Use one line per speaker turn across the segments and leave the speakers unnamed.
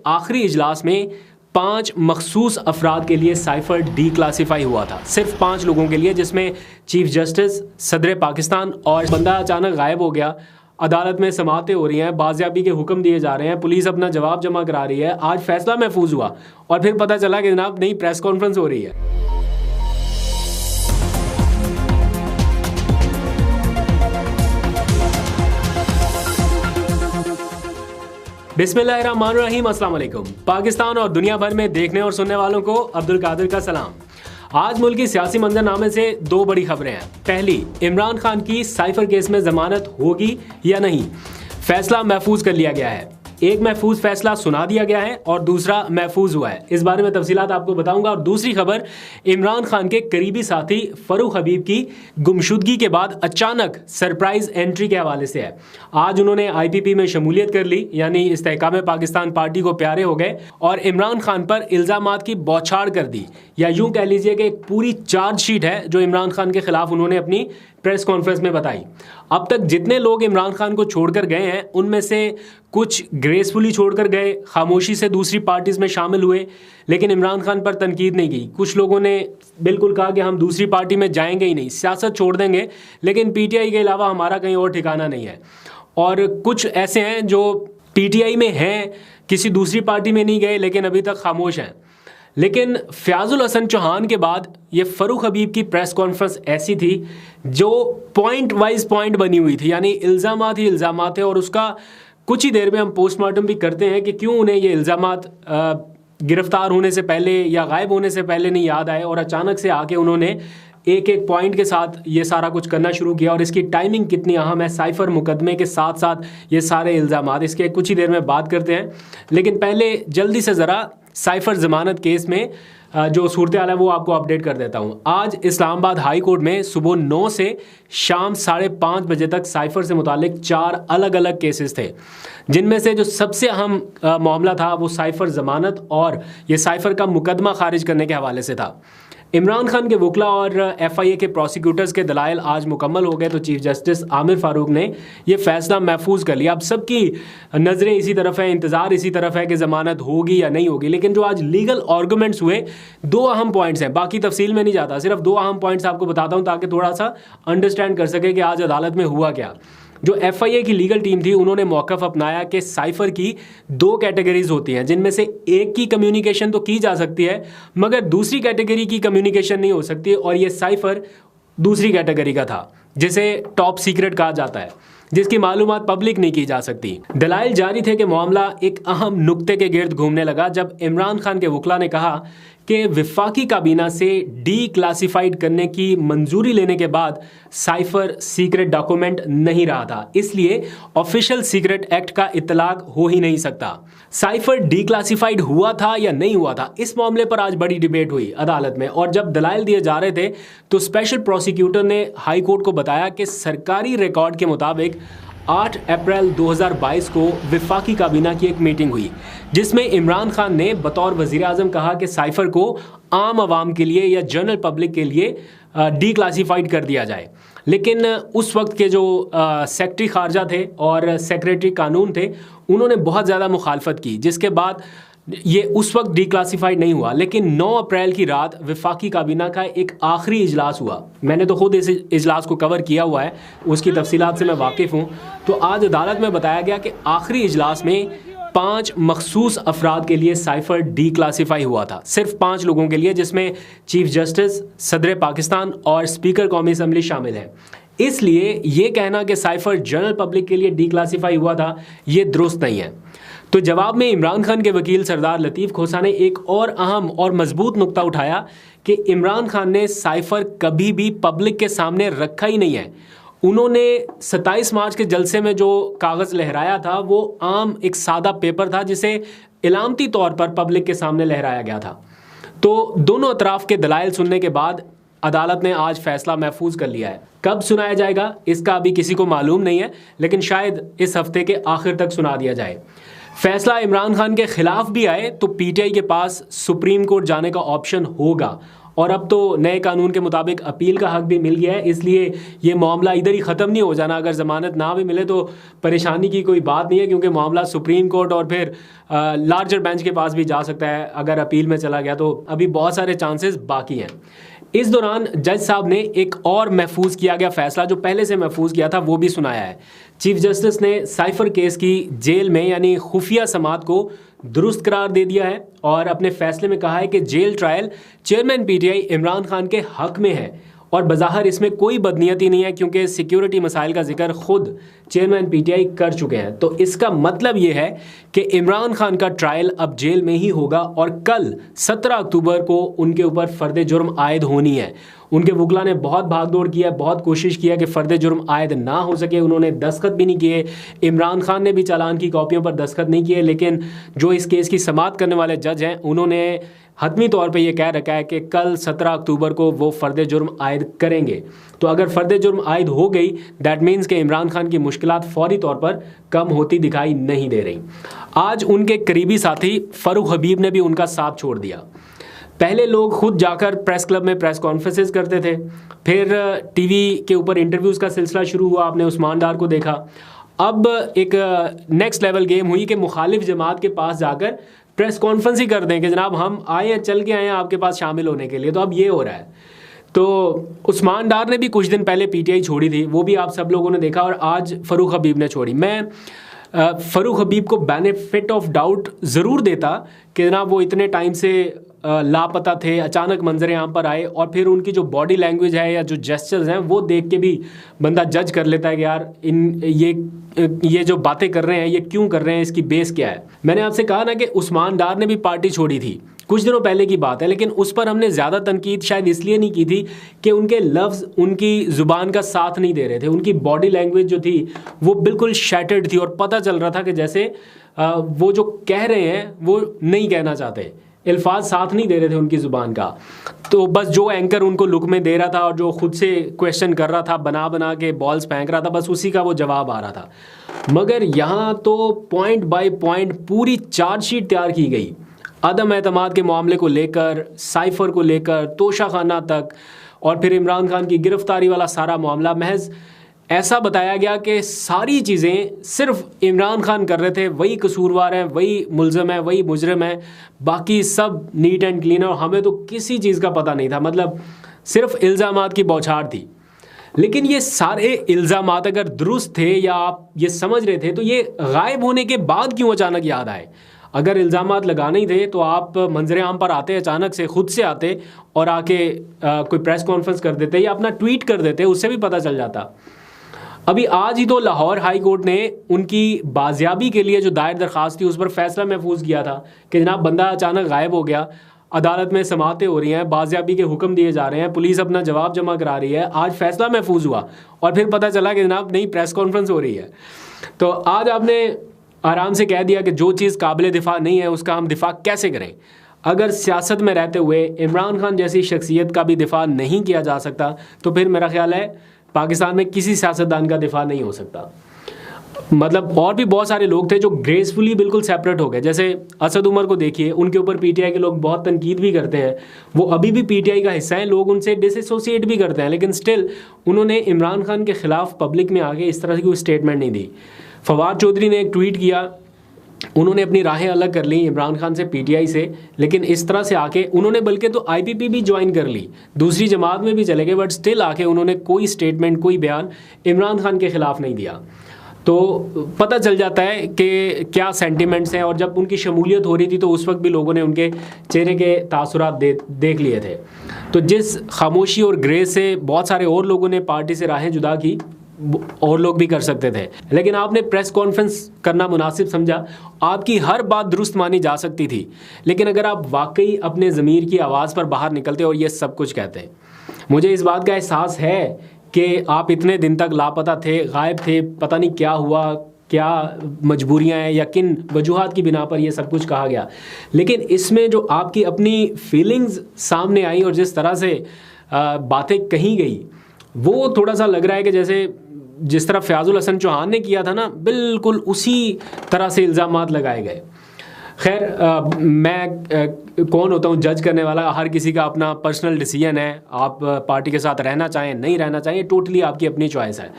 आखिरी इजलास में 5 मखसूस अफराद के लिए साइफर डी क्लासीफाई हुआ था, सिर्फ 5 लोगों के लिए, जिसमें चीफ जस्टिस, सदर पाकिस्तान और बंदा अचानक गायब हो गया। अदालत में समाअतें हो रही हैं, बाजियाबी के हुक्म दिए जा रहे हैं, पुलिस अपना जवाब जमा करा रही है। आज फैसला महफूज हुआ और फिर पता चला कि जनाब नई प्रेस कॉन्फ्रेंस हो रही है। बिस्मिल्लाहिर्रहमानिर्रहीम, अस्सलाम वालेकुम। पाकिस्तान और दुनिया भर में देखने और सुनने वालों को अब्दुल कादिर का सलाम। आज मुल्क की सियासी मंजरनामे से 2 बड़ी खबरें हैं। पहली, इमरान खान की साइफर केस में जमानत होगी या नहीं, फैसला महफूज कर लिया गया है। एक महफूज फैसला सुना दिया गया है और दूसरा महफूज हुआ है। इस बारे में तफसीलात आपको बताऊंगा। और दूसरी खबर, इमरान खान के करीबी साथी फरूख हबीब की गुमशुदगी के बाद अचानक सरप्राइज एंट्री के हवाले से है। आज उन्होंने IPP में शमूलियत कर ली, यानी इस्तेहकाम पाकिस्तान पार्टी को प्यारे हो गए और इमरान खान पर इल्ज़ामात की बौछार कर दी, या यूं कह लीजिए कि एक पूरी चार्जशीट है जो इमरान खान के खिलाफ उन्होंने अपनी प्रेस कॉन्फ्रेंस में बताई। अब तक जितने लोग इमरान खान को छोड़कर गए हैं उनमें से कुछ ग्रेसफुली छोड़कर गए, खामोशी से दूसरी पार्टीज में शामिल हुए, लेकिन इमरान खान पर तनकीद नहीं की। कुछ लोगों ने बिल्कुल कहा कि हम दूसरी पार्टी में जाएंगे ही नहीं, सियासत छोड़ देंगे, लेकिन PTI के अलावा हमारा कहीं और ठिकाना नहीं है। और कुछ ऐसे हैं जो PTI में हैं, किसी दूसरी पार्टी में नहीं गए, लेकिन अभी तक खामोश हैं। लेकिन फयाजुल हसन चौहान के बाद ये फरूख हबीब की प्रेस कॉन्फ्रेंस ऐसी थी जो पॉइंट वाइज पॉइंट बनी हुई थी, यानी इल्ज़ामात ही इल्ज़ामात है। और उसका कुछ ही देर में हम पोस्टमार्टम भी करते हैं कि क्यों उन्हें ये इल्ज़ामात गिरफ्तार होने से पहले या गायब होने से पहले नहीं याद आए और अचानक से आके उन्होंने एक एक पॉइंट के साथ ये सारा कुछ करना शुरू किया। और इसकी टाइमिंग कितनी अहम है, साइफर मुकदमे के साथ साथ ये सारे इल्ज़ामात, इसके कुछ ही देर में बात करते हैं। लेकिन पहले जल्दी से ज़रा साइफर ज़मानत केस में जो सूरत हाल है वो आपको अपडेट कर देता हूँ। आज इस्लामाबाद हाई कोर्ट में सुबह 9 से शाम 5:30 बजे तक साइफर से मुतालिक 4 अलग अलग केसेस थे, जिनमें से जो सबसे अहम मामला था वो साइफर ज़मानत और ये साइफर का मुकदमा खारिज करने के हवाले से था। इमरान खान के वकला और FIA के प्रोसिक्यूटर्स के दलाइल आज मुकम्मल हो गए, तो चीफ जस्टिस आमिर फारूक ने ये फैसला महफूज कर लिया। अब सबकी नज़रें इसी तरफ है, इंतज़ार इसी तरफ है कि ज़मानत होगी या नहीं होगी। लेकिन जो आज लीगल आर्गूमेंट्स हुए, 2 अहम पॉइंट्स हैं, बाकी तफसील में नहीं जाता, सिर्फ 2 अहम पॉइंट्स आपको बताता हूँ ताकि थोड़ा सा अंडरस्टैंड कर सके कि आज अदालत में हुआ क्या। जो FIA की लीगल टीम थी उन्होंने मौक़िफ़ अपनाया कि साइफर की 2 कैटेगरीज होती हैं, जिनमें से एक की कम्युनिकेशन तो की जा सकती है मगर दूसरी कैटेगरी की कम्युनिकेशन नहीं हो सकती। और ये साइफर दूसरी कैटेगरी का था, जिसे टॉप सीक्रेट कहा जाता है, जिसकी मालूमात पब्लिक नहीं की जा सकती। दलाइल जारी थे कि मामला एक अहम नुक्ते के गिर्द घूमने लगा जब इमरान खान के वकला ने कहा कि विफाकी काबीना से डी क्लासीफाइड करने की मंजूरी लेने के बाद साइफर सीक्रेट डॉक्यूमेंट नहीं रहा था, इसलिए ऑफिशियल सीक्रेट एक्ट का इतलाक हो ही नहीं सकता। साइफर डी क्लासीफाइड हुआ था या नहीं हुआ था, इस मामले पर आज बड़ी डिबेट हुई अदालत में। और जब दलाइल दिए जा रहे थे तो स्पेशल प्रोसिक्यूटर ने हाई कोर्ट को बताया कि सरकारी रिकॉर्ड के मुताबिक 8 अप्रैल 2022 को विफाकी काबीना की एक मीटिंग हुई, जिसमें इमरान खान ने बतौर वज़ीर आज़म कहा कि साइफर को आम आवाम के लिए या जनरल पब्लिक के लिए डी क्लासीफाइड कर दिया जाए। लेकिन उस वक्त के जो सेक्रेटरी खारजा थे और सेक्रेटरी कानून थे, उन्होंने बहुत ज़्यादा मुखालफत की, जिसके बाद ये उस वक्त डिक्लासीफाइड नहीं हुआ। लेकिन 9 अप्रैल की रात विफाकी काबीना का एक आखिरी इजलास हुआ। मैंने तो खुद इस इजलास को कवर किया हुआ है, उसकी तफसीलात से मैं वाकिफ़ हूँ। तो आज अदालत में बताया गया कि आखिरी इजलास में 5 मखसूस अफराद के लिए साइफर डी क्लासीफाई हुआ था, सिर्फ 5 लोगों के लिए, जिसमें चीफ जस्टिस, सदर पाकिस्तान और स्पीकर कौमी असम्बली शामिल हैं। इसलिए ये कहना कि साइफर जनरल पब्लिक के लिए डी क्लासीफाई हुआ था, ये दुरुस्त नहीं है। तो जवाब में इमरान खान के वकील सरदार लतीफ़ खोसा ने एक और अहम और मजबूत नुक्ता उठाया कि इमरान खान ने साइफर कभी भी पब्लिक के सामने रखा ही नहीं है। उन्होंने 27 मार्च के जलसे में जो कागज़ लहराया था वो आम एक सादा पेपर था, जिसे इलामती तौर पर पब्लिक के सामने लहराया गया था। तो दोनों अतराफ़ के दलाइल सुनने के बाद अदालत ने आज फैसला महफूज कर लिया है। कब सुनाया जाएगा इसका अभी किसी को मालूम नहीं है, लेकिन शायद इस हफ्ते के आखिर तक सुना दिया जाए। फैसला इमरान खान के खिलाफ भी आए तो PTI के पास सुप्रीम कोर्ट जाने का ऑप्शन होगा और अब तो नए कानून के मुताबिक अपील का हक भी मिल गया है, इसलिए ये मामला इधर ही ख़त्म नहीं हो जाना। अगर ज़मानत ना भी मिले तो परेशानी की कोई बात नहीं है, क्योंकि मामला सुप्रीम कोर्ट और फिर लार्जर बेंच के पास भी जा सकता है अगर अपील में चला गया, तो अभी बहुत सारे चांसेस बाकी हैं। इस दौरान जज साहब ने एक और महफूज किया गया फैसला जो पहले से महफूज किया था वो भी सुनाया है। चीफ जस्टिस ने साइफर केस की जेल में यानी खुफिया समात को दुरुस्त करार दे दिया है और अपने फैसले में कहा है कि jail trial chairman PTI Imran Khan के हक में है और बज़ाहिर इसमें कोई बदनीयती नहीं है, क्योंकि सिक्योरिटी मसाइल का जिक्र खुद चेयरमैन पीटीआई कर चुके हैं। तो इसका मतलब ये है कि इमरान खान का ट्रायल अब जेल में ही होगा और कल 17 अक्टूबर को उनके ऊपर फ़र्द जुर्म आयद होनी है। उनके वकला ने बहुत भागदौड़ किया, बहुत कोशिश किया कि फ़र्द जुर्म आयद ना हो सके, उन्होंने दस्तखत भी नहीं किए। इमरान खान ने भी चालान की कॉपियों पर दस्तखत नहीं किए, लेकिन जो इस केस की समाअत करने वाले जज हैं उन्होंने हतमी तौर पे ये कह रखा है कि कल 17 अक्टूबर को वो फ़र्द जुर्म आयद करेंगे। तो अगर फ़र्द जुर्म आयद हो गई दैट मीन्स कि इमरान खान की मुश्किलात फौरी तौर पर कम होती दिखाई नहीं दे रही। आज उनके करीबी साथी फ़ारूक हबीब ने भी उनका साथ छोड़ दिया। पहले लोग खुद जाकर प्रेस क्लब में प्रेस कॉन्फ्रेंसेस करते थे, फिर टीवी के ऊपर इंटरव्यूज़ का सिलसिला शुरू हुआ, आपने उस्मान डार को देखा। अब एक नेक्स्ट लेवल गेम हुई कि मुखालिफ जमात के पास जाकर प्रेस कॉन्फ्रेंस ही कर दें कि जनाब हम आए हैं, चल के आए हैं आपके पास शामिल होने के लिए। तो अब ये हो रहा है। तो उस्मान डार ने भी कुछ दिन पहले पीटीआई छोड़ी थी, वो भी आप सब लोगों ने देखा, और आज फ़ारूक हबीब ने छोड़ी। मैं फ़ारूक हबीब को बेनिफिट ऑफ डाउट ज़रूर देता कि जनाब वो इतने टाइम से लापता थे, अचानक मंजर आम पर आए, और फिर उनकी जो बॉडी लैंग्वेज है या जो जेस्चर्स हैं वो देख के भी बंदा जज कर लेता है कि यार ये जो बातें कर रहे हैं ये क्यों कर रहे हैं, इसकी बेस क्या है। मैंने आपसे कहा ना कि उस्मान डार ने भी पार्टी छोड़ी थी, कुछ दिनों पहले की बात है, लेकिन उस पर हमने ज़्यादा तनकीद शायद इसलिए नहीं की थी कि उनके लफ्ज़ उनकी ज़ुबान का साथ नहीं दे रहे थे। उनकी बॉडी लैंग्वेज जो थी वो बिल्कुल शैटर्ड थी और पता चल रहा था कि जैसे वो जो कह रहे हैं वो नहीं कहना चाहते, अल्फाज साथ नहीं दे रहे थे उनकी ज़ुबान का। तो बस जो एंकर उनको लुक में दे रहा था और जो खुद से क्वेश्चन कर रहा था, बना बना के बॉल्स फेंक रहा था, बस उसी का वो जवाब आ रहा था। मगर यहाँ तो पॉइंट बाय पॉइंट पूरी चार्जशीट तैयार की गई, अदम एतमाद के मामले को लेकर, साइफर को लेकर, तोशाखाना तक, और फिर इमरान खान की गिरफ्तारी वाला सारा मामला। महज ऐसा बताया गया कि सारी चीज़ें सिर्फ इमरान खान कर रहे थे, वही कसूरवार हैं, वही मुल्ज़म है, वही मुजरम है, बाकी सब नीट एंड क्लीन है और हमें तो किसी चीज़ का पता नहीं था। मतलब सिर्फ इल्ज़ामात की बौछार थी। लेकिन ये सारे इल्ज़ामात अगर दुरुस्त थे या आप ये समझ रहे थे तो ये गायब होने के बाद क्यों अचानक याद आए? अगर इल्ज़ामात लगाने ही थे तो आप मंजर आम पर आते, अचानक से खुद से आते और आके कोई प्रेस कॉन्फ्रेंस कर देते या अपना ट्वीट कर देते, उससे भी पता चल जाता। अभी आज ही तो लाहौर हाई कोर्ट ने उनकी बाजियाबी के लिए जो दायर दरख्वास्त थी उस पर फैसला महफूज किया था कि जनाब बंदा अचानक गायब हो गया, अदालत में समातें हो रही हैं, बाजियाबी के हुक्म दिए जा रहे हैं, पुलिस अपना जवाब जमा करा रही है। आज फैसला महफूज हुआ और फिर पता चला कि जनाब नई प्रेस कॉन्फ्रेंस हो रही है। तो आज आपने आराम से कह दिया कि जो चीज़ काबिल दिफा नहीं है उसका हम दिफा कैसे करें। अगर सियासत में रहते हुए इमरान खान जैसी शख्सियत का भी दिफा नहीं किया जा सकता तो फिर मेरा ख्याल है पाकिस्तान में किसी सियासतदान का दिफा नहीं हो सकता। मतलब और भी बहुत सारे लोग थे जो ग्रेसफुली बिल्कुल सेपरेट हो गए, जैसे असद उमर को देखिए, उनके ऊपर पीटीआई के लोग बहुत तनकीद भी करते हैं, वो अभी भी पीटीआई का हिस्सा हैं, लोग उनसे डिसएसोसिएट भी करते हैं, लेकिन स्टिल उन्होंने इमरान खान के ख़िलाफ़ पब्लिक में आके इस तरह की कोई स्टेटमेंट नहीं दी। फवाद चौधरी ने एक ट्वीट किया, उन्होंने अपनी राहें अलग कर ली इमरान खान से, पीटीआई से, लेकिन इस तरह से आके उन्होंने बल्कि तो आईपीपी भी ज्वाइन कर ली, दूसरी जमात में भी चले गए, बट स्टिल आके उन्होंने कोई स्टेटमेंट, कोई बयान इमरान खान के ख़िलाफ़ नहीं दिया। तो पता चल जाता है कि क्या सेंटिमेंट्स हैं। और जब उनकी शमूलियत हो रही थी तो उस वक्त भी लोगों ने उनके चेहरे के तासुरात देख लिए थे। तो जिस खामोशी और ग्रेस से बहुत सारे और लोगों ने पार्टी से राहें जुदा की, और लोग भी कर सकते थे, लेकिन आपने प्रेस कॉन्फ्रेंस करना मुनासिब समझा। आपकी हर बात दुरुस्त मानी जा सकती थी, लेकिन अगर आप वाकई अपने ज़मीर की आवाज़ पर बाहर निकलते और ये सब कुछ कहते। मुझे इस बात का एहसास है कि आप इतने दिन तक लापता थे, गायब थे, पता नहीं क्या हुआ, क्या मजबूरियां हैं या किन वजूहात की बिना पर ये सब कुछ कहा गया, लेकिन इसमें जो आपकी अपनी फीलिंग्स सामने आई और जिस तरह से बातें कही गई, वो थोड़ा सा लग रहा है कि जैसे जिस तरह फयाजुल हसन चौहान ने किया था ना, बिल्कुल उसी तरह से इल्ज़ामात लगाए गए। खैर मैं कौन होता हूँ जज करने वाला? हर किसी का अपना पर्सनल डिसीजन है। आप पार्टी के साथ रहना चाहें नहीं रहना चाहें, टोटली आपकी अपनी चॉइस है।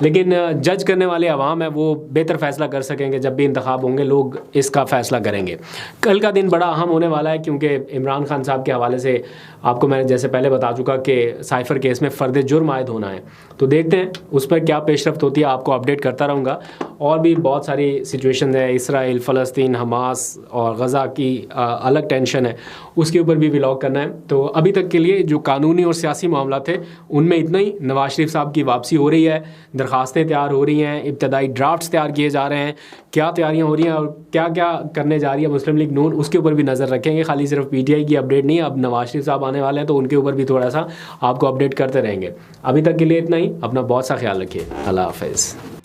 लेकिन जज करने वाले अवाम है, वो बेहतर फ़ैसला कर सकेंगे। जब भी इंतखाब होंगे लोग इसका फ़ैसला करेंगे। कल का दिन बड़ा अहम होने वाला है, क्योंकि इमरान खान साहब के हवाले से आपको मैंने जैसे पहले बता चुका कि साइफ़र केस में फ़र्द जुर्म आयद होना है। तो देखते हैं उस पर क्या पेशरफ्त होती है, आपको अपडेट करता रहूँगा। और भी बहुत सारी सिचुएशन है, इसराइल, फ़लस्तीन, हमास और गज़ा की अलग टेंशन है, उसके ऊपर भी व्लॉग करना है। तो अभी तक के लिए जो कानूनी और सियासी मामला थे उनमें इतना ही। नवाज शरीफ साहब की वापसी हो रही है, दरखास्तें तैयार हो रही हैं, इब्तदाई ड्राफ्ट्स तैयार किए जा रहे हैं, क्या तैयारियां हो रही हैं और क्या क्या करने जा रही है मुस्लिम लीग नून, उसके ऊपर भी नज़र रखेंगे। खाली सिर्फ पीटीआई की अपडेट नहीं, अब नवाज शरीफ साहब आने वाले हैं तो उनके ऊपर भी थोड़ा सा आपको अपडेट करते रहेंगे। अभी तक के लिए इतना ही। अपना बहुत सा ख्याल रखिए। अल्लाह हाफ़िज़।